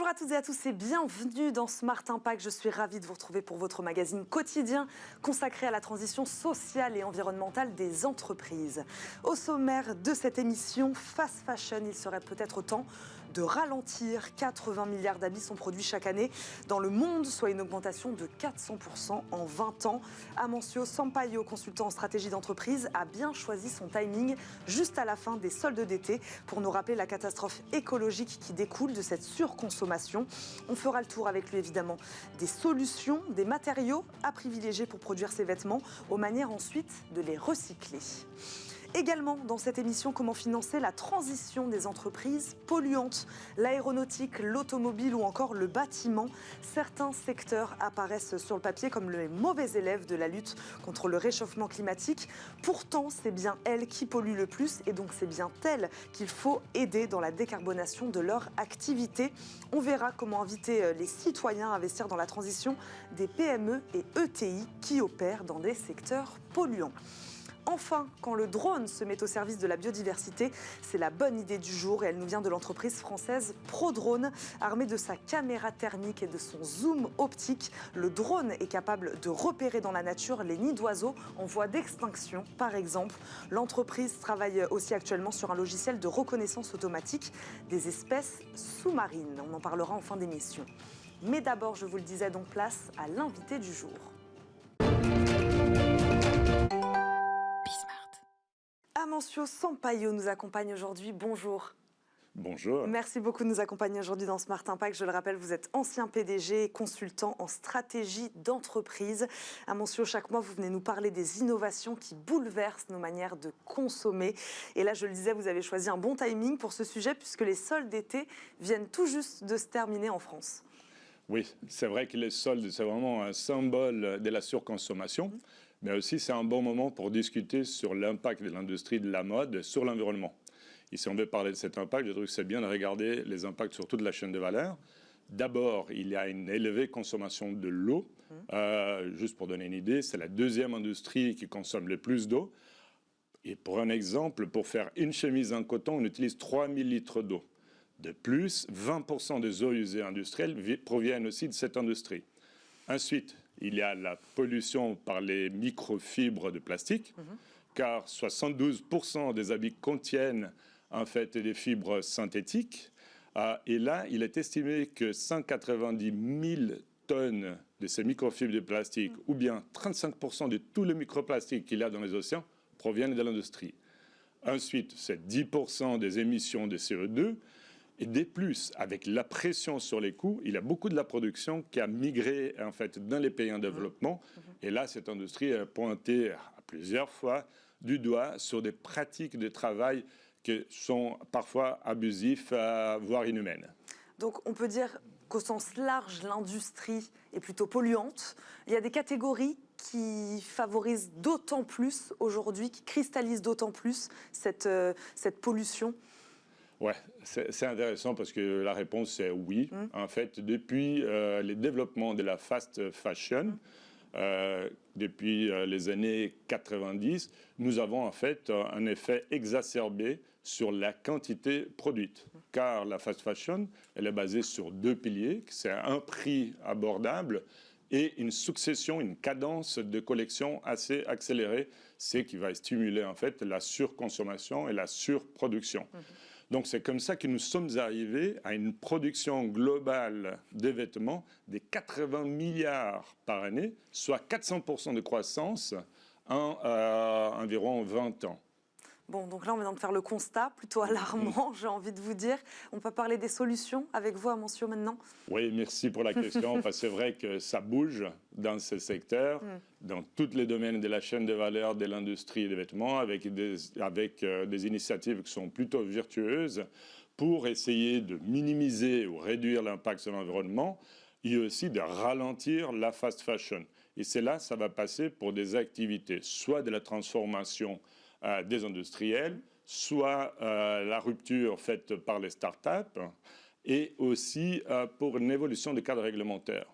Bonjour à toutes et à tous et bienvenue dans Smart Impact. Je suis ravie de vous retrouver pour votre magazine quotidien consacré à la transition sociale et environnementale des entreprises. Au sommaire de cette émission, Fast Fashion, il serait peut-être temps de ralentir. 80 milliards d'habits sont produits chaque année dans le monde, soit une augmentation de 400% en 20 ans. Amancio Sampaio, consultant en stratégie d'entreprise, a bien choisi son timing juste à la fin des soldes d'été pour nous rappeler la catastrophe écologique qui découle de cette surconsommation. On fera le tour avec lui évidemment des solutions, des matériaux à privilégier pour produire ces vêtements, aux manières ensuite de les recycler. Également dans cette émission, comment financer la transition des entreprises polluantes, l'aéronautique, l'automobile ou encore le bâtiment. Certains secteurs apparaissent sur le papier comme les mauvais élèves de la lutte contre le réchauffement climatique. Pourtant, c'est bien elles qui polluent le plus et donc c'est bien elles qu'il faut aider dans la décarbonation de leur activité. On verra comment inviter les citoyens à investir dans la transition des PME et ETI qui opèrent dans des secteurs polluants. Enfin, quand le drone se met au service de la biodiversité, c'est la bonne idée du jour et elle nous vient de l'entreprise française ProDrone. Armé de sa caméra thermique et de son zoom optique, le drone est capable de repérer dans la nature les nids d'oiseaux en voie d'extinction, par exemple. L'entreprise travaille aussi actuellement sur un logiciel de reconnaissance automatique des espèces sous-marines. On en parlera en fin d'émission. Mais d'abord, je vous le disais, donc place à l'invité du jour. Amancio Sampaio nous accompagne aujourd'hui. Bonjour. Bonjour. Merci beaucoup de nous accompagner aujourd'hui dans Smart Impact. Je le rappelle, vous êtes ancien PDG et consultant en stratégie d'entreprise. Amancio, chaque mois, vous venez nous parler des innovations qui bouleversent nos manières de consommer. Et là, je le disais, vous avez choisi un bon timing pour ce sujet puisque les soldes d'été viennent tout juste de se terminer en France. Oui, c'est vrai que les soldes, c'est vraiment un symbole de la surconsommation, mais aussi c'est un bon moment pour discuter sur l'impact de l'industrie de la mode sur l'environnement. Et si on veut parler de cet impact, je trouve que c'est bien de regarder les impacts sur toute la chaîne de valeur. D'abord, il y a une élevée consommation de l'eau. Juste pour donner une idée, c'est la deuxième industrie qui consomme le plus d'eau. Et pour un exemple, pour faire une chemise en coton, on utilise 3000 litres d'eau. De plus, 20% des eaux usées industrielles proviennent aussi de cette industrie. Ensuite, il y a la pollution par les microfibres de plastique, car 72% des habits contiennent en fait des fibres synthétiques. Et là, il est estimé que 190 000 tonnes de ces microfibres de plastique, ou bien 35% de tous les microplastiques qu'il y a dans les océans, proviennent de l'industrie. Ensuite, c'est 10% des émissions de CO2. Et de plus, avec la pression sur les coûts, il y a beaucoup de la production qui a migré en fait dans les pays en développement. Et là, cette industrie a pointé à plusieurs fois du doigt sur des pratiques de travail qui sont parfois abusives, voire inhumaines. Donc on peut dire qu'au sens large, l'industrie est plutôt polluante. Il y a des catégories qui favorisent d'autant plus aujourd'hui, qui cristallisent d'autant plus cette pollution. Ouais, c'est intéressant parce que la réponse c'est oui. En fait, depuis les développements de la fast fashion, depuis les années 90, nous avons en fait un effet exacerbé sur la quantité produite. Car la fast fashion, elle est basée sur deux piliers. C'est un prix abordable et une succession, une cadence de collection assez accélérée, c'est qui va stimuler en fait la surconsommation et la surproduction. Donc c'est comme ça que nous sommes arrivés à une production globale des vêtements de 80 milliards par année, soit 400% de croissance en environ 20 ans. Bon, donc là, on vient de faire le constat, plutôt alarmant, j'ai envie de vous dire. On peut parler des solutions avec vous, Amancio, maintenant? Oui, merci pour la question, parce que c'est vrai que ça bouge dans ce secteur, dans tous les domaines de la chaîne de valeur de l'industrie des vêtements, avec des initiatives qui sont plutôt vertueuses pour essayer de minimiser ou réduire l'impact sur l'environnement et aussi de ralentir la fast fashion. Et c'est là, ça va passer pour des activités, soit de la transformation des industriels, soit la rupture faite par les startups et aussi pour une évolution des cadres réglementaires.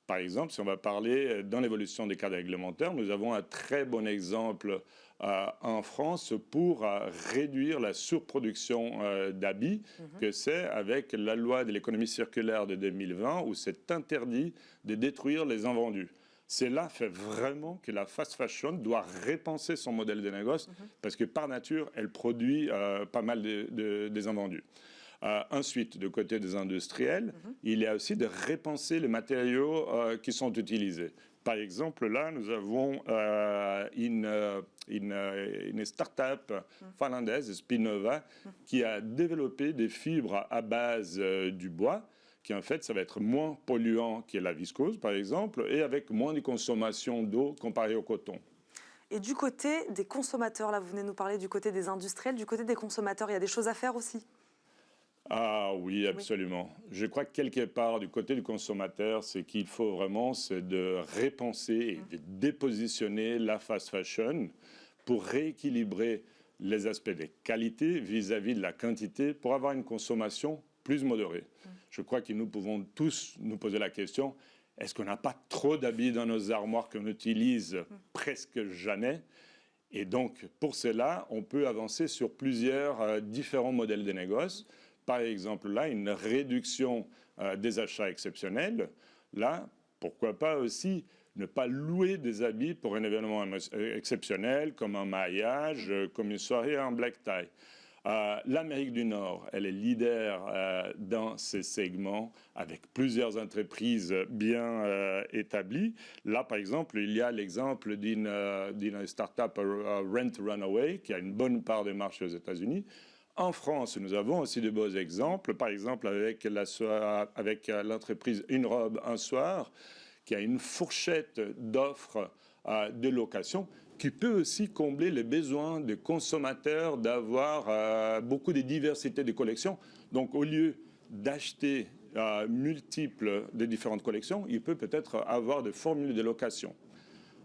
Par exemple, si on va parler dans l'évolution des cadres réglementaires, nous avons un très bon exemple en France pour réduire la surproduction d'habits, que c'est avec la loi de l'économie circulaire de 2020 où c'est interdit de détruire les invendus. Cela fait vraiment que la fast fashion doit repenser son modèle de négoce parce que par nature, elle produit pas mal des invendus. Ensuite, du côté des industriels, il y a aussi de repenser les matériaux qui sont utilisés. Par exemple, là, nous avons une start-up finlandaise, Spinnova, qui a développé des fibres à base du bois, qui en fait, ça va être moins polluant que la viscose, par exemple, et avec moins de consommation d'eau comparé au coton. Et du côté des consommateurs, là, vous venez nous parler du côté des industriels, du côté des consommateurs, il y a des choses à faire aussi? Ah oui, absolument. Je crois que quelque part, du côté du consommateur, c'est qu'il faut vraiment c'est de repenser et de dépositionner la fast fashion pour rééquilibrer les aspects des qualités vis-à-vis de la quantité pour avoir une consommation plus modérée. Je crois que nous pouvons tous nous poser la question, est-ce qu'on n'a pas trop d'habits dans nos armoires qu'on utilise presque jamais? Et donc, pour cela, on peut avancer sur plusieurs différents modèles de négoce. Par exemple, là, une réduction des achats exceptionnels. Là, pourquoi pas aussi ne pas louer des habits pour un événement exceptionnel, comme un mariage, comme une soirée en black tie. L'Amérique du Nord, elle est leader dans ces segments avec plusieurs entreprises bien établies. Là, par exemple, il y a l'exemple d'une start-up Rent Runaway qui a une bonne part des marchés aux États-Unis. En France, nous avons aussi de beaux exemples, par exemple avec l'entreprise Une Robe Un Soir, qui a une fourchette d'offres de location, qui peut aussi combler les besoins des consommateurs d'avoir beaucoup de diversité de collections. Donc au lieu d'acheter multiples de différentes collections, il peut peut-être avoir des formules de location.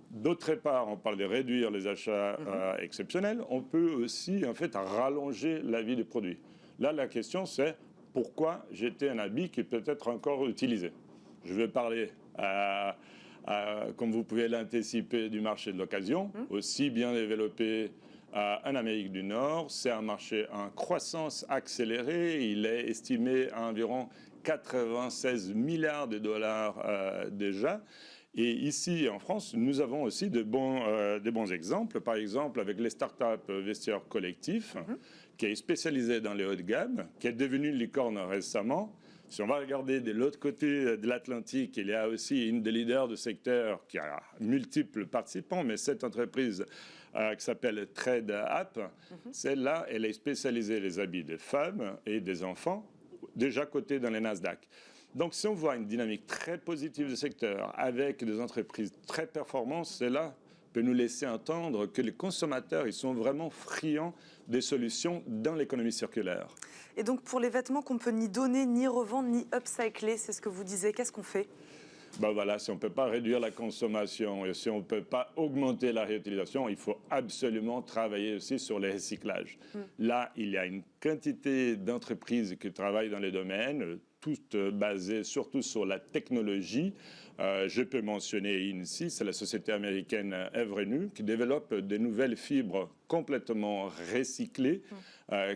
D'autre part, on parle de réduire les achats exceptionnels. On peut aussi, en fait, rallonger la vie des produits. Là, la question, c'est pourquoi jeter un habit qui peut être encore utilisé? Je vais parler, comme vous pouvez l'anticiper, du marché de l'occasion, aussi bien développé en Amérique du Nord. C'est un marché en croissance accélérée. Il est estimé à environ 96 milliards de dollars déjà. Et ici, en France, nous avons aussi des bons exemples. Par exemple, avec les startups Vestiaire Collectif, qui est spécialisée dans les hauts de gamme, qui est devenue une licorne récemment. Si on va regarder de l'autre côté de l'Atlantique, il y a aussi une des leaders du secteur qui a multiples participants, mais cette entreprise qui s'appelle Trade App, celle-là, elle est spécialisée les habits des femmes et des enfants, déjà cotée dans les Nasdaq. Donc, si on voit une dynamique très positive du secteur avec des entreprises très performantes, cela peut nous laisser entendre que les consommateurs, ils sont vraiment friands des solutions dans l'économie circulaire. Et donc, pour les vêtements qu'on peut ni donner, ni revendre, ni upcycler, c'est ce que vous disiez, qu'est-ce qu'on fait? Ben voilà, si on ne peut pas réduire la consommation et si on ne peut pas augmenter la réutilisation, il faut absolument travailler aussi sur le recyclage. Là, il y a une quantité d'entreprises qui travaillent dans les domaines, toutes basées surtout sur la technologie. Je peux mentionner ici, c'est la société américaine Everrenew qui développe de nouvelles fibres complètement recyclées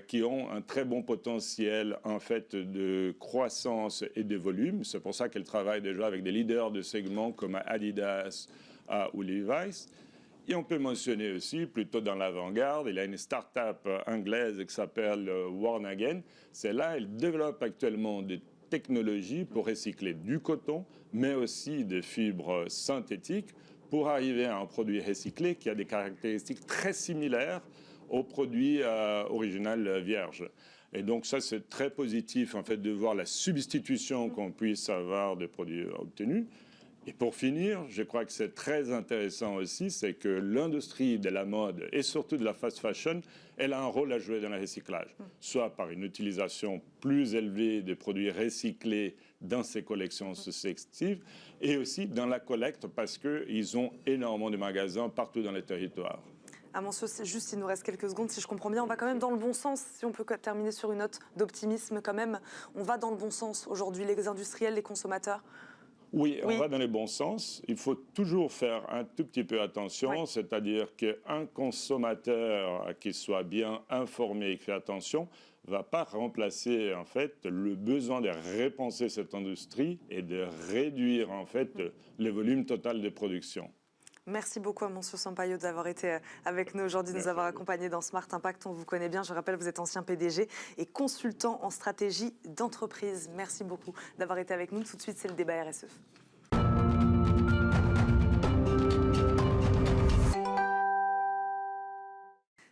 qui ont un très bon potentiel en fait de croissance et de volume. C'est pour ça qu'elle travaille déjà avec des leaders de segments comme Adidas ou Levi's. Et on peut mentionner aussi, plutôt dans l'avant-garde, il y a une start-up anglaise qui s'appelle Worn Again. Celle-là, elle développe actuellement des technologies pour recycler du coton, mais aussi des fibres synthétiques pour arriver à un produit recyclé qui a des caractéristiques très similaires au produit original vierge. Et donc ça, c'est très positif en fait de voir la substitution qu'on puisse avoir de produits obtenus. Et pour finir, je crois que c'est très intéressant aussi, c'est que l'industrie de la mode et surtout de la fast fashion, elle a un rôle à jouer dans le recyclage, soit par une utilisation plus élevée des produits recyclés dans ces collections successives, et aussi dans la collecte parce qu'ils ont énormément de magasins partout dans les territoires. Ah mon Dieu, c'est juste, il nous reste quelques secondes, si je comprends bien. On va quand même dans le bon sens, si on peut terminer sur une note d'optimisme quand même. On va dans le bon sens aujourd'hui, les industriels, les consommateurs. Oui, on va dans le bon sens. Il faut toujours faire un tout petit peu attention, c'est-à-dire qu'un consommateur qui soit bien informé et qui fait attention ne va pas remplacer en fait le besoin de repenser cette industrie et de réduire en fait le volume total de production. Merci beaucoup à Monsieur Sampaio d'avoir été avec nous aujourd'hui, de nous avoir accompagnés dans Smart Impact. On vous connaît bien, je rappelle, vous êtes ancien PDG et consultant en stratégie d'entreprise. Merci beaucoup d'avoir été avec nous. Tout de suite, c'est le débat RSE.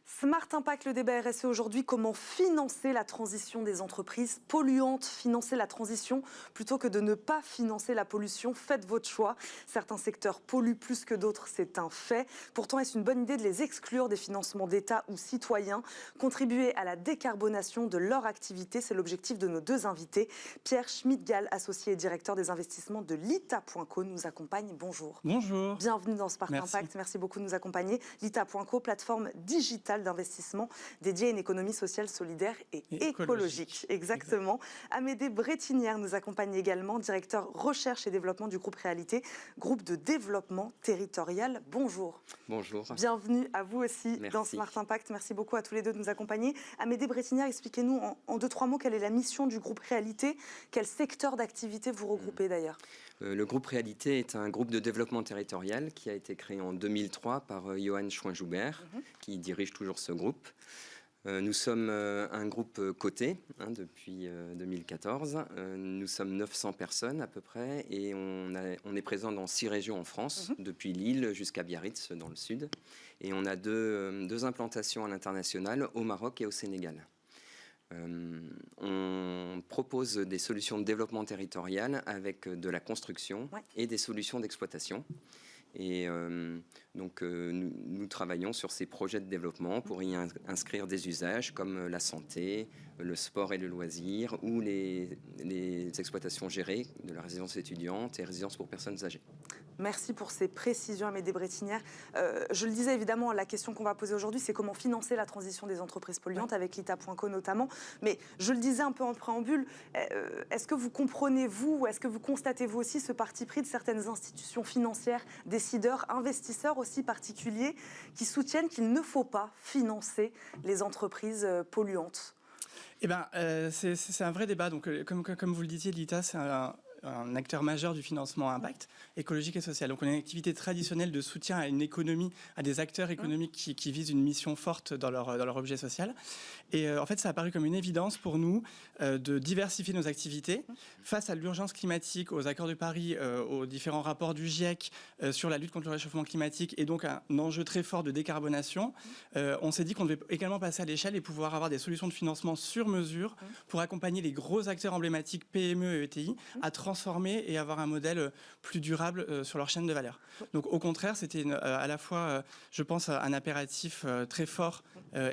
Smart Impact, le débat RSE aujourd'hui, comment financer la transition des entreprises polluantes, financer la transition plutôt que de ne pas financer la pollution. Faites votre choix. Certains secteurs polluent plus que d'autres, c'est un fait. Pourtant, est-ce une bonne idée de les exclure des financements d'État ou citoyens? Contribuer à la décarbonation de leur activité, c'est l'objectif de nos deux invités. Pierre Schmidt-Gall, associé et directeur des investissements de Lita.co, nous accompagne. Bonjour. Bonjour. Bienvenue dans Smart Impact. Merci beaucoup de nous accompagner. Lita.co, plateforme digitale d'investissement dédiée à une économie sociale, solidaire et écologique. Exactement. Amédée Brétinière nous accompagne également, directeur recherche et développement du groupe Réalité, groupe de développement territorial. Bonjour. Bonjour. Bienvenue à vous aussi dans Smart Impact. Merci beaucoup à tous les deux de nous accompagner. Amédée Brétinière, expliquez-nous en 2-3 mots quelle est la mission du groupe Réalité. Quel secteur d'activité vous regroupez d'ailleurs? Le groupe Réalité est un groupe de développement territorial qui a été créé en 2003 par Johan Schouin-Joubert, qui dirige toujours ce groupe. Nous sommes un groupe coté depuis 2014. Nous sommes 900 personnes à peu près et on est présent dans 6 régions en France, depuis Lille jusqu'à Biarritz dans le sud. Et on a deux implantations à l'international, au Maroc et au Sénégal. On propose des solutions de développement territorial avec de la construction et des solutions d'exploitation. Et nous travaillons sur ces projets de développement pour y inscrire des usages comme la santé, le sport et le loisir ou les exploitations gérées de la résidence étudiante et résidence pour personnes âgées. Merci pour ces précisions, Amédée Brétinière. Je le disais évidemment, la question qu'on va poser aujourd'hui, c'est comment financer la transition des entreprises polluantes avec Lita.co notamment. Mais je le disais un peu en préambule, est-ce que vous comprenez, vous, ou est-ce que vous constatez, vous aussi, ce parti pris de certaines institutions financières, décideurs, investisseurs aussi particuliers, qui soutiennent qu'il ne faut pas financer les entreprises polluantes? Eh bien, c'est un vrai débat. Donc, comme vous le disiez, Lita, c'est un acteur majeur du financement impact écologique et social. Donc on a une activité traditionnelle de soutien à une économie, à des acteurs économiques qui visent une mission forte dans leur objet social. Et en fait, ça a paru comme une évidence pour nous de diversifier nos activités face à l'urgence climatique, aux accords de Paris, aux différents rapports du GIEC sur la lutte contre le réchauffement climatique et donc un enjeu très fort de décarbonation. On s'est dit qu'on devait également passer à l'échelle et pouvoir avoir des solutions de financement sur mesure pour accompagner les gros acteurs emblématiques PME et ETI à transformer et avoir un modèle plus durable sur leur chaîne de valeur. Donc au contraire, c'était à la fois, je pense, un impératif très fort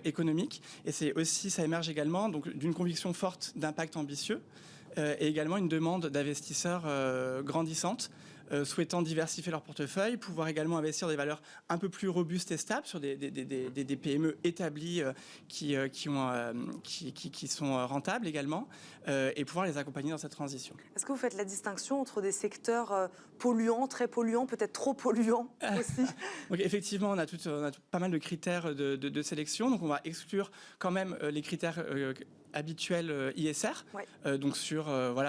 économique et c'est aussi, ça émerge également donc d'une conviction forte d'impact ambitieux et également une demande d'investisseurs grandissante souhaitant diversifier leur portefeuille, pouvoir également investir des valeurs un peu plus robustes et stables sur des PME établies qui sont rentables également, et pouvoir les accompagner dans cette transition. Est-ce que vous faites la distinction entre des secteurs polluants, très polluants, peut-être trop polluants aussi? Donc effectivement, on a pas mal de critères de sélection, donc on va exclure quand même les critères habituel ISR, donc sur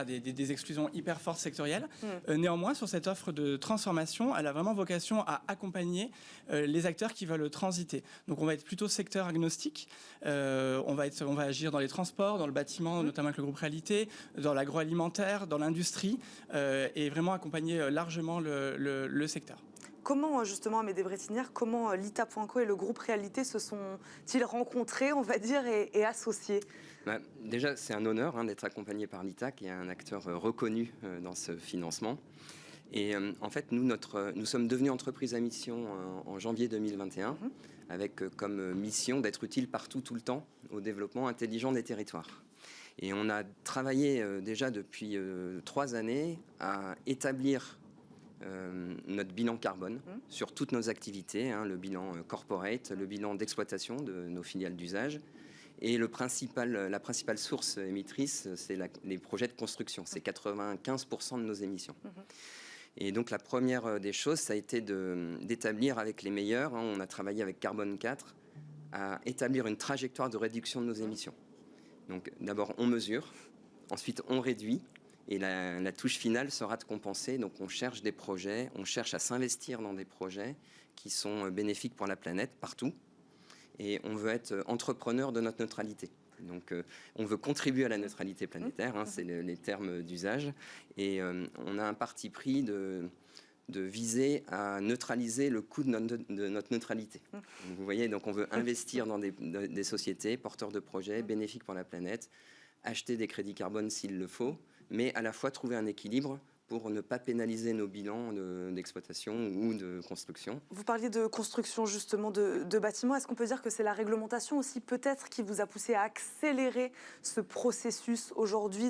des exclusions hyper fortes sectorielles. Néanmoins, sur cette offre de transformation, elle a vraiment vocation à accompagner les acteurs qui veulent transiter. Donc on va être plutôt secteur agnostique, on va agir dans les transports, dans le bâtiment, notamment avec le groupe Réalité, dans l'agroalimentaire, dans l'industrie, et vraiment accompagner largement le secteur. Comment, justement, Amédée Brétinière, comment Lita.co et le groupe Réalité se sont-ils rencontrés, on va dire, et associés? Déjà, c'est un honneur d'être accompagné par Lita, qui est un acteur reconnu dans ce financement. Et en fait, nous sommes devenus entreprise à mission en janvier 2021, avec comme mission d'être utile partout, tout le temps, au développement intelligent des territoires. Et on a travaillé déjà depuis 3 années à établir notre bilan carbone sur toutes nos activités, le bilan corporate, le bilan d'exploitation de nos filiales d'usage. Et la principale source émettrice, c'est les projets de construction. C'est 95% de nos émissions. Et donc la première des choses, ça a été d'établir avec les meilleurs, on a travaillé avec Carbone 4, à établir une trajectoire de réduction de nos émissions. Donc d'abord on mesure, ensuite on réduit, et la touche finale sera de compenser. Donc on cherche des projets, on cherche à s'investir dans des projets qui sont bénéfiques pour la planète partout. Et on veut être entrepreneur de notre neutralité. Donc on veut contribuer à la neutralité planétaire, c'est les termes d'usage. Et on a un parti pris de viser à neutraliser le coût de notre neutralité. Donc, vous voyez, donc on veut investir dans des sociétés porteurs de projets bénéfiques pour la planète, acheter des crédits carbone s'il le faut, mais à la fois trouver un équilibre pour ne pas pénaliser nos bilans d'exploitation ou de construction. Vous parliez de construction justement de bâtiments. Est-ce qu'on peut dire que c'est la réglementation aussi peut-être qui vous a poussé à accélérer ce processus aujourd'hui,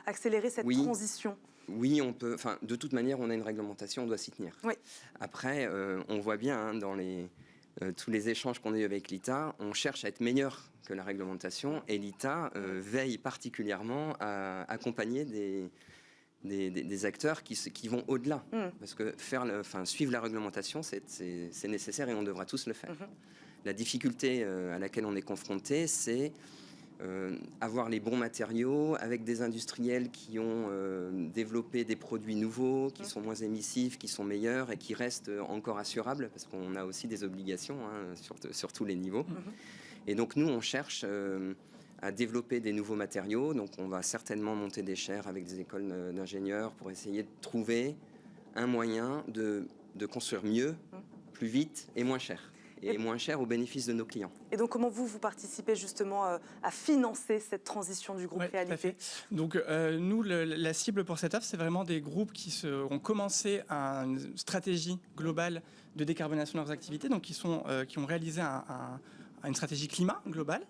accélérer cette transition ? Oui, on peut. Enfin, de toute manière, on a une réglementation, on doit s'y tenir. Oui. Après, on voit bien dans tous les échanges qu'on a eu avec l'ITA, on cherche à être meilleur que la réglementation, et l'ITA veille particulièrement à accompagner des acteurs qui vont au-delà. Parce que suivre la réglementation, c'est nécessaire et on devra tous le faire. La difficulté à laquelle on est confronté, c'est avoir les bons matériaux avec des industriels qui ont développé des produits nouveaux, qui sont moins émissifs, qui sont meilleurs et qui restent encore assurables, parce qu'on a aussi des obligations sur tous les niveaux. Et donc nous, on cherche à développer des nouveaux matériaux. Donc on va certainement monter des chaires avec des écoles d'ingénieurs pour essayer de trouver un moyen de construire mieux, plus vite et moins cher. Et moins cher au bénéfice de nos clients. Et donc, comment vous participez justement à financer cette transition du groupe Réalité ? Tout à fait. Donc, nous, la cible pour cette offre, c'est vraiment des groupes qui ont commencé une stratégie globale de décarbonation de leurs activités, donc qui ont réalisé une stratégie climat globale.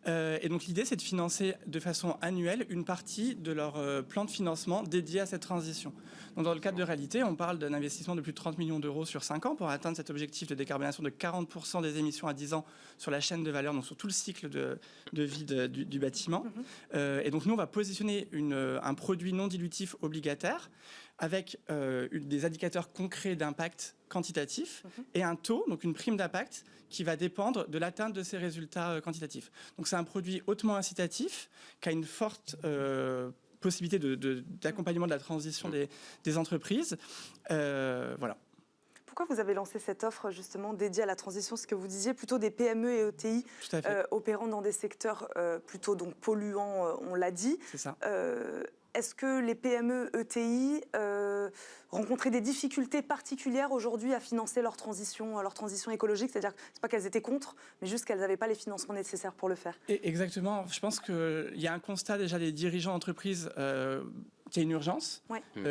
Et donc l'idée, c'est de financer de façon annuelle une partie de leur plan de financement dédié à cette transition. Donc dans le cadre de Réalité, on parle d'un investissement de plus de 30 millions d'euros sur 5 ans pour atteindre cet objectif de décarbonation de 40% des émissions à 10 ans sur la chaîne de valeur, donc sur tout le cycle de vie du bâtiment. Et donc nous, on va positionner un produit non dilutif obligataire avec des indicateurs concrets d'impact quantitatif et un taux, donc une prime d'impact, qui va dépendre de l'atteinte de ces résultats quantitatifs. Donc c'est un produit hautement incitatif, qui a une forte possibilité d'accompagnement de la transition des entreprises. Voilà. Pourquoi vous avez lancé cette offre justement dédiée à la transition ? Ce que vous disiez, plutôt des PME et ETI opérant dans des secteurs plutôt donc, polluants, on l'a dit. C'est ça. Est-ce que les PME, ETI rencontraient des difficultés particulières aujourd'hui à financer leur transition écologique ? C'est-à-dire que ce n'est pas qu'elles étaient contre, mais juste qu'elles n'avaient pas les financements nécessaires pour le faire. Exactement. Je pense qu'il y a un constat déjà des dirigeants d'entreprise qu'il y a une urgence,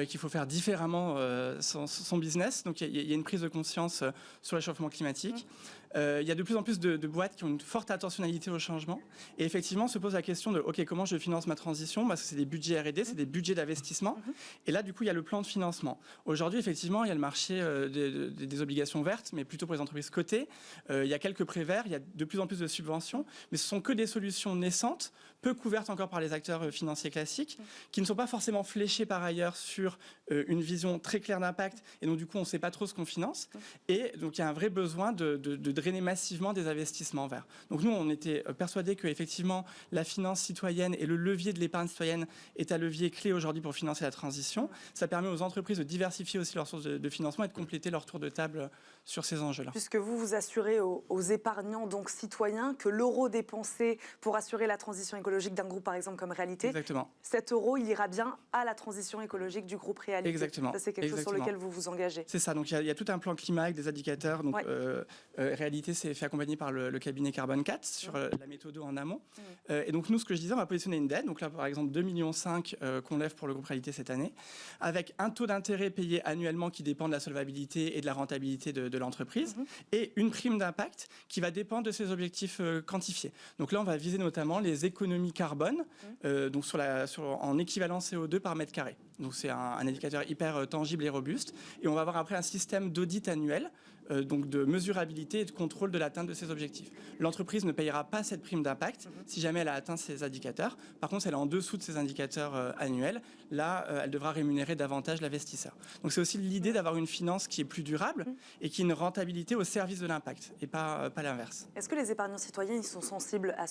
qu'il faut faire différemment son business. Donc il y a une prise de conscience sur le réchauffement climatique. Il y a de plus en plus de boîtes qui ont une forte attentionnalité au changement. Et effectivement, se pose la question de comment je finance ma transition ? Parce que c'est des budgets R&D, c'est des budgets d'investissement. Et là, du coup, il y a le plan de financement. Aujourd'hui, effectivement, il y a le marché des obligations vertes, mais plutôt pour les entreprises cotées. Il y a quelques prêts verts, il y a de plus en plus de subventions, mais ce sont que des solutions naissantes, peu couvertes encore par les acteurs financiers classiques, qui ne sont pas forcément fléchées par ailleurs sur une vision très claire d'impact. Et donc, du coup, on ne sait pas trop ce qu'on finance. Et donc, il y a un vrai besoin de drainer massivement des investissements verts. Donc nous, on était persuadés que effectivement la finance citoyenne et le levier de l'épargne citoyenne est un levier clé aujourd'hui pour financer la transition. Ça permet aux entreprises de diversifier aussi leurs sources de financement et de compléter leur tour de table sur ces enjeux-là. Puisque vous assurez aux épargnants, donc citoyens, que l'euro dépensé pour assurer la transition écologique d'un groupe, par exemple, comme Réalité, Exactement. cet euro, il ira bien à la transition écologique du groupe Réalité. Exactement. Ça, c'est quelque chose sur lequel vous vous engagez. C'est ça. Donc il y a tout un plan climat avec des indicateurs. Donc Réalité s'est fait accompagner par le cabinet Carbone 4 sur la méthode en amont. Et donc nous, ce que je disais, on va positionner une dette. Donc là, par exemple, 2,5 millions qu'on lève pour le groupe Réalité cette année, avec un taux d'intérêt payé annuellement qui dépend de la solvabilité et de la rentabilité de l'entreprise, et une prime d'impact qui va dépendre de ses objectifs quantifiés. Donc là, on va viser notamment les économies carbone, donc en équivalent CO2 par mètre carré. Donc c'est un indicateur hyper tangible et robuste. Et on va avoir après un système d'audit annuel donc de mesurabilité et de contrôle de l'atteinte de ces objectifs. L'entreprise ne payera pas cette prime d'impact si jamais elle a atteint ces indicateurs. Par contre, si elle est en dessous de ces indicateurs annuels, là, elle devra rémunérer davantage l'investisseur. Donc c'est aussi l'idée d'avoir une finance qui est plus durable et qui a une rentabilité au service de l'impact et pas l'inverse. Est-ce que les épargnants citoyens ils sont sensibles à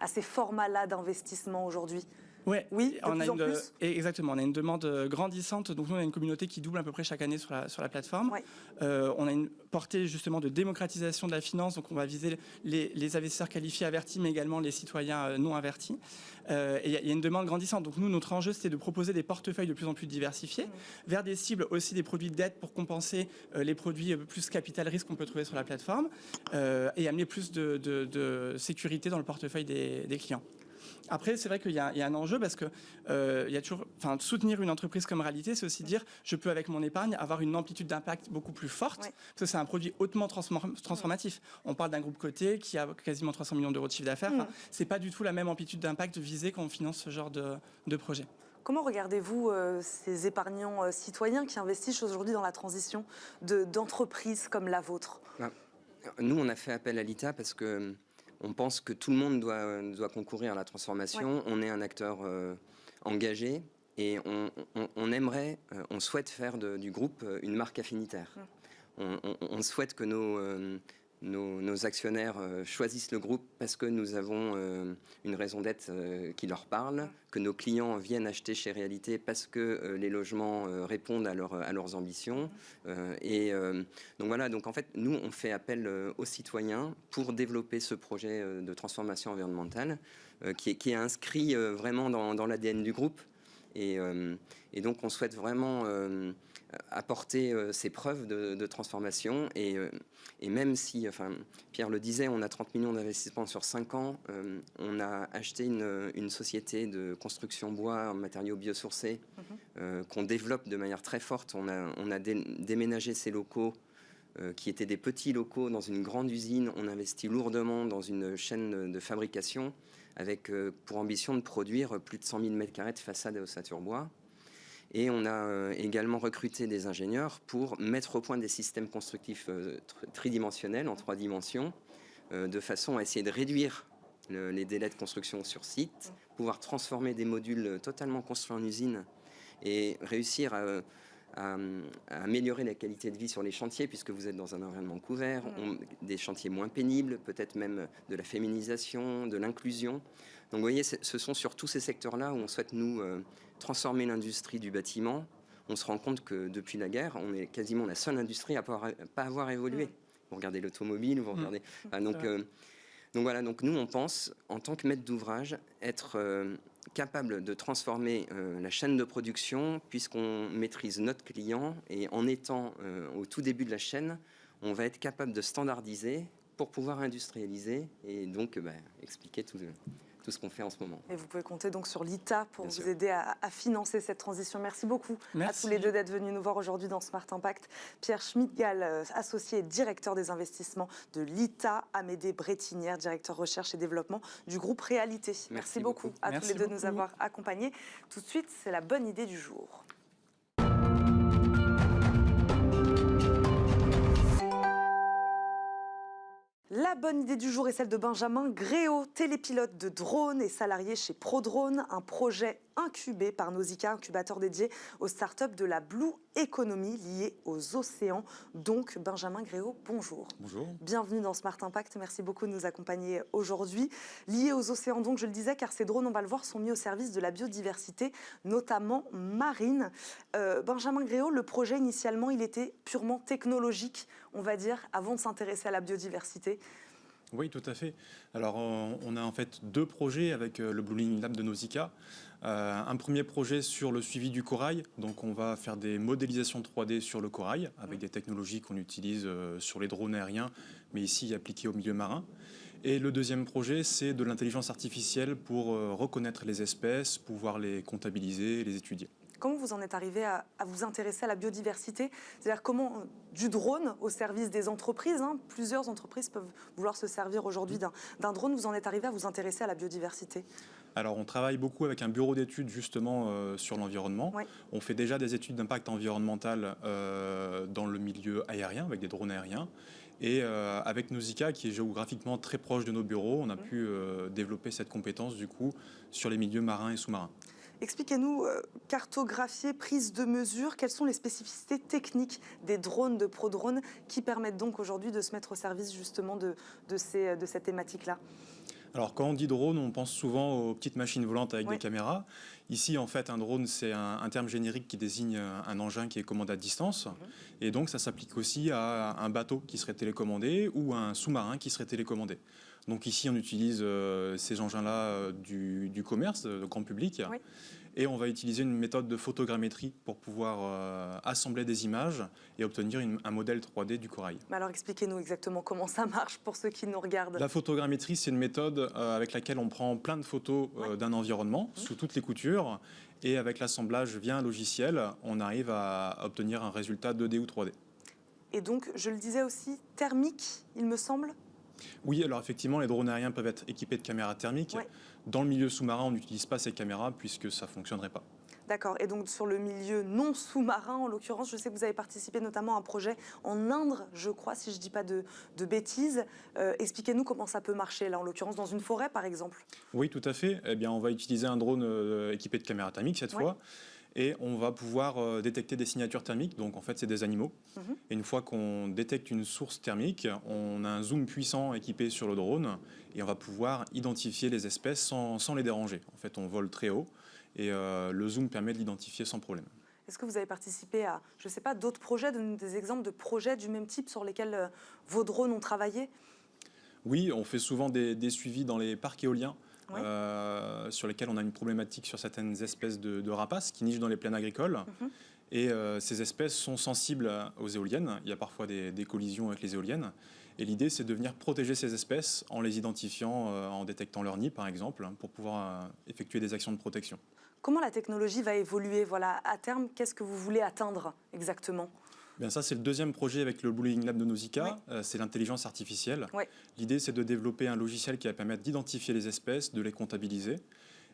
ces formats-là d'investissement aujourd'hui ? Ouais, oui, de plus en plus. Exactement, on a une demande grandissante. Donc nous, on a une communauté qui double à peu près chaque année sur la plateforme. Ouais. On a une portée justement de démocratisation de la finance. Donc on va viser les investisseurs qualifiés avertis, mais également les citoyens non avertis. Et il y a une demande grandissante. Donc nous, notre enjeu, c'était de proposer des portefeuilles de plus en plus diversifiés vers des cibles aussi des produits de dette pour compenser les produits plus capital risque qu'on peut trouver sur la plateforme et amener plus de sécurité dans le portefeuille des clients. Après, c'est vrai qu'il y a un enjeu parce que il y a toujours, soutenir une entreprise comme Réalité, c'est aussi dire je peux avec mon épargne avoir une amplitude d'impact beaucoup plus forte parce que c'est un produit hautement transformatif. On parle d'un groupe coté qui a quasiment 300 millions d'euros de chiffre d'affaires. C'est pas du tout la même amplitude d'impact visée quand on finance ce genre de projet. Comment regardez-vous ces épargnants citoyens qui investissent aujourd'hui dans la transition d'entreprises comme la vôtre ? Nous, on a fait appel à l'ITA parce que on pense que tout le monde doit concourir à la transformation. On est un acteur engagé et on aimerait, on souhaite faire du groupe une marque affinitaire. On souhaite que nos actionnaires choisissent le groupe parce que nous avons une raison d'être qui leur parle, que nos clients viennent acheter chez Réalité parce que les logements répondent à leurs ambitions. Donc voilà, donc en fait, nous, on fait appel aux citoyens pour développer ce projet de transformation environnementale qui est inscrit vraiment dans l'ADN du groupe. Et donc, on souhaite vraiment apporter ces preuves de transformation. Et même si, Pierre le disait, on a 30 millions d'investissements sur 5 ans, on a acheté une société de construction bois en matériaux biosourcés qu'on développe de manière très forte. On a déménagé ces locaux qui étaient des petits locaux dans une grande usine. On investit lourdement dans une chaîne de fabrication avec pour ambition de produire plus de 100 000 m² de façade et ossature bois. Et on a également recruté des ingénieurs pour mettre au point des systèmes constructifs tridimensionnels, en 3 dimensions, de façon à essayer de réduire les délais de construction sur site, pouvoir transformer des modules totalement construits en usine et réussir à améliorer la qualité de vie sur les chantiers, puisque vous êtes dans un environnement couvert, des chantiers moins pénibles, peut-être même de la féminisation, de l'inclusion. Donc vous voyez, ce sont sur tous ces secteurs-là où on souhaite, nous, transformer l'industrie du bâtiment. On se rend compte que depuis la guerre, on est quasiment la seule industrie à pas avoir évolué. Vous regardez l'automobile, vous regardez... Donc voilà, donc nous, on pense, en tant que maître d'ouvrage, être capable de transformer la chaîne de production, puisqu'on maîtrise notre client, et en étant au tout début de la chaîne, on va être capable de standardiser pour pouvoir industrialiser et donc expliquer tout ce qu'on fait en ce moment. Et vous pouvez compter donc sur l'ITA pour vous aider à financer cette transition. Merci beaucoup à tous les deux d'être venus nous voir aujourd'hui dans Smart Impact. Pierre Schmidt-Gall, associé et directeur des investissements de l'ITA, Amédée Brétinière, directeur recherche et développement du groupe Réalité. Merci beaucoup à tous les deux de nous avoir accompagnés. Tout de suite, c'est la bonne idée du jour. La bonne idée du jour est celle de Benjamin Gréau, télépilote de drone et salarié chez ProDrone, un projet incubé par Nausicaa, incubateur dédié aux startups de la Blue Economy liées aux océans. Donc, Benjamin Gréau, bonjour. Bonjour. Bienvenue dans Smart Impact. Merci beaucoup de nous accompagner aujourd'hui. Liés aux océans, donc, je le disais, car ces drones, on va le voir, sont mis au service de la biodiversité, notamment marine. Benjamin Gréau, le projet, initialement, il était purement technologique, on va dire, avant de s'intéresser à la biodiversité. Oui, tout à fait. Alors, on a en fait 2 projets avec le Blue Living Lab de Nausicaa. Un premier projet sur le suivi du corail. Donc, on va faire des modélisations 3D sur le corail avec des technologies qu'on utilise sur les drones aériens, mais ici appliquées au milieu marin. Et le deuxième projet, c'est de l'intelligence artificielle pour reconnaître les espèces, pouvoir les comptabiliser, les étudier. Comment vous en êtes arrivé à vous intéresser à la biodiversité ? C'est-à-dire comment, du drone au service des entreprises, plusieurs entreprises peuvent vouloir se servir aujourd'hui d'un drone, vous en êtes arrivé à vous intéresser à la biodiversité ? Alors, on travaille beaucoup avec un bureau d'études justement sur l'environnement. Oui. On fait déjà des études d'impact environnemental dans le milieu aérien, avec des drones aériens. Et avec Nausicaa, qui est géographiquement très proche de nos bureaux, on a pu développer cette compétence du coup sur les milieux marins et sous-marins. Expliquez-nous, cartographier, prise de mesure, quelles sont les spécificités techniques des drones de ProDrone qui permettent donc aujourd'hui de se mettre au service justement de cette thématique-là? Alors, quand on dit drone, on pense souvent aux petites machines volantes avec Oui. des caméras. Ici, en fait, un drone, c'est un terme générique qui désigne un engin qui est commandé à distance. Et donc, ça s'applique aussi à un bateau qui serait télécommandé ou à un sous-marin qui serait télécommandé. Donc ici, on utilise ces engins-là du commerce, de grand public. Oui. Et on va utiliser une méthode de photogrammétrie pour pouvoir assembler des images et obtenir un modèle 3D du corail. Mais alors expliquez-nous exactement comment ça marche pour ceux qui nous regardent. La photogrammétrie, c'est une méthode avec laquelle on prend plein de photos d'un environnement sous toutes les coutures. Et avec l'assemblage via un logiciel, on arrive à obtenir un résultat 2D ou 3D. Et donc, je le disais aussi, thermique, il me semble. Oui, alors effectivement, les drones aériens peuvent être équipés de caméras thermiques. Ouais. Dans le milieu sous-marin, on n'utilise pas ces caméras puisque ça ne fonctionnerait pas. D'accord. Et donc, sur le milieu non sous-marin, en l'occurrence, je sais que vous avez participé notamment à un projet en Inde, je crois, si je ne dis pas de bêtises. Expliquez-nous comment ça peut marcher, là, en l'occurrence, dans une forêt, par exemple. Oui, tout à fait. Eh bien, on va utiliser un drone équipé de caméras thermiques cette fois. Et on va pouvoir détecter des signatures thermiques. Donc, en fait, c'est des animaux. Et une fois qu'on détecte une source thermique, on a un zoom puissant équipé sur le drone. Et on va pouvoir identifier les espèces sans les déranger. En fait, on vole très haut. Et le zoom permet de l'identifier sans problème. Est-ce que vous avez participé à, je ne sais pas, d'autres projets, des exemples de projets du même type sur lesquels vos drones ont travaillé? Oui, on fait souvent des suivis dans les parcs éoliens. Ouais. Sur lesquels on a une problématique sur certaines espèces de rapaces qui nichent dans les plaines agricoles. Et ces espèces sont sensibles aux éoliennes. Il y a parfois des collisions avec les éoliennes. Et l'idée, c'est de venir protéger ces espèces en les identifiant, en détectant leur nid, par exemple, pour pouvoir effectuer des actions de protection. Comment la technologie va évoluer? Voilà, à terme, qu'est-ce que vous voulez atteindre exactement? Bien, ça, c'est le deuxième projet avec le Blue Lightning Lab de Nausicaa. C'est l'intelligence artificielle. L'idée, c'est de développer un logiciel qui va permettre d'identifier les espèces, de les comptabiliser.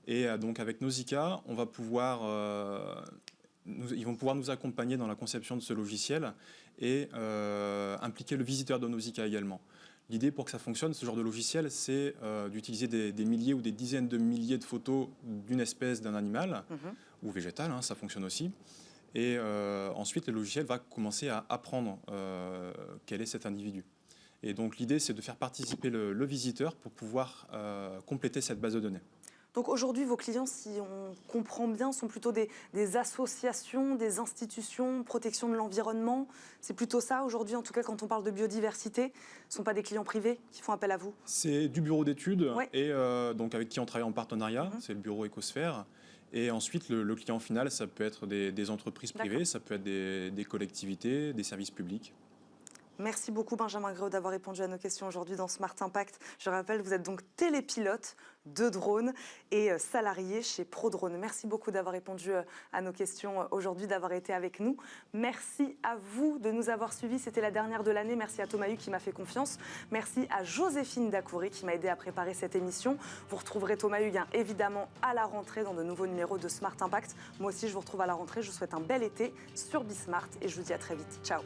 Et donc, avec Nausicaa, on va pouvoir, ils vont pouvoir nous accompagner dans la conception de ce logiciel et impliquer le visiteur de Nausicaa également. L'idée, pour que ça fonctionne, ce genre de logiciel, c'est d'utiliser des milliers ou des dizaines de milliers de photos d'une espèce, d'un animal, ou végétal, hein, ça fonctionne aussi. Et ensuite, le logiciel va commencer à apprendre quel est cet individu. Et donc, l'idée, c'est de faire participer le visiteur pour pouvoir compléter cette base de données. Donc aujourd'hui, vos clients, si on comprend bien, sont plutôt des associations, des institutions, protection de l'environnement. C'est plutôt ça aujourd'hui, en tout cas quand on parle de biodiversité. Ce ne sont pas des clients privés qui font appel à vous? C'est du bureau d'études et donc avec qui on travaille en partenariat. C'est le bureau Écosphère. Et ensuite, le client final, ça peut être des entreprises privées, ça peut être des collectivités, des services publics. Merci beaucoup Benjamin Gréau d'avoir répondu à nos questions aujourd'hui dans Smart Impact. Je rappelle, vous êtes donc télépilote de drones et salarié chez ProDrone. Merci beaucoup d'avoir répondu à nos questions aujourd'hui, d'avoir été avec nous. Merci à vous de nous avoir suivis. C'était la dernière de l'année. Merci à Thomas Hu qui m'a fait confiance. Merci à Joséphine Dacoury qui m'a aidé à préparer cette émission. Vous retrouverez Thomas Hu évidemment à la rentrée dans de nouveaux numéros de Smart Impact. Moi aussi, je vous retrouve à la rentrée. Je vous souhaite un bel été sur Bismart et je vous dis à très vite. Ciao.